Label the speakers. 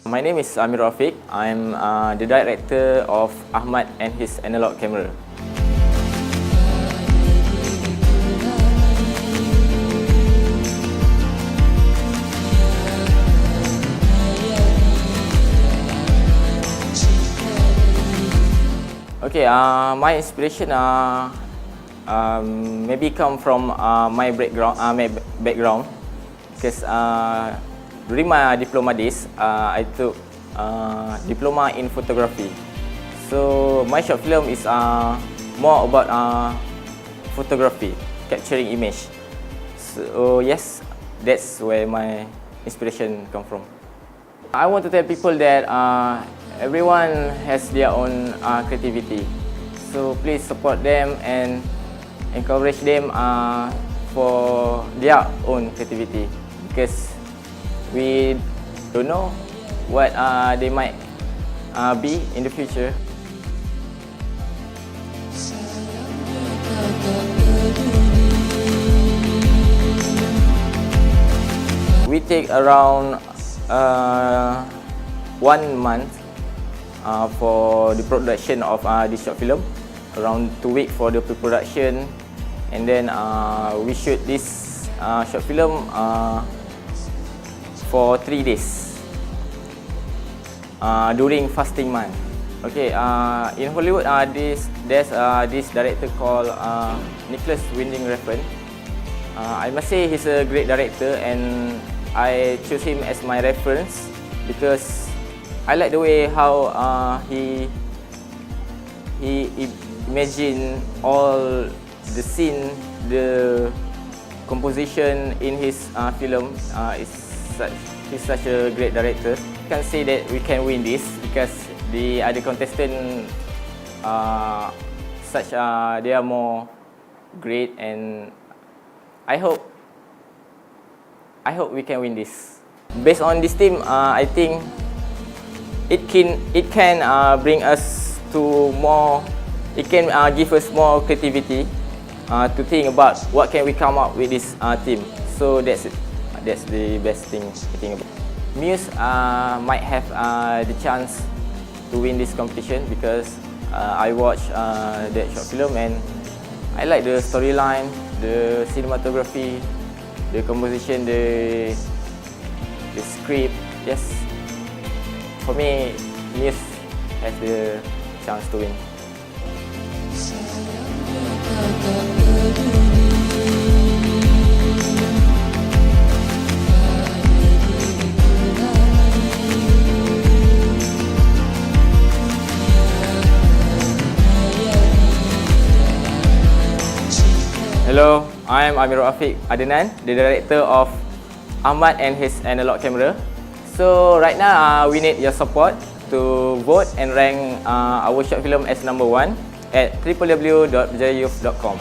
Speaker 1: My name is Ameerul Affiq. I'm the director of Ahmad and his analog camera. Okay, my inspiration maybe come from my background, because during my diploma days, I took diploma in photography. So my short film is more about photography, capturing image. So yes, that's where my inspiration come from. I want to tell people that everyone has their own creativity. So please support them and encourage them for their own creativity, because we don't know what they might be in the future. We take around 1 month for the production of this short film, around 2 weeks for the pre-production, and then we shoot this short film for 3 days during fasting month. Okay, in Hollywood, there's this director called Nicholas Winding Refn. I must say he's a great director, and I choose him as my reference because I like the way how he imagine all the scene, the composition in his film. He's such a great director. I can say that we can win this because the other contestants they are more great, and I hope we can win this. Based on this team, I think it can bring us to more. It can give us more creativity to think about what can we come up with this team. So that's it. That's the best thing I think about. Muse might have the chance to win this competition because I watched that short film and I like the storyline, the cinematography, the composition, the script. Yes, for me, Muse has the chance to win. Hello, I'm Ameerul Adenan, the director of Ahmad and his analog camera. So right now we need your support to vote and rank our short film as number 1 at www.bjayouth.com.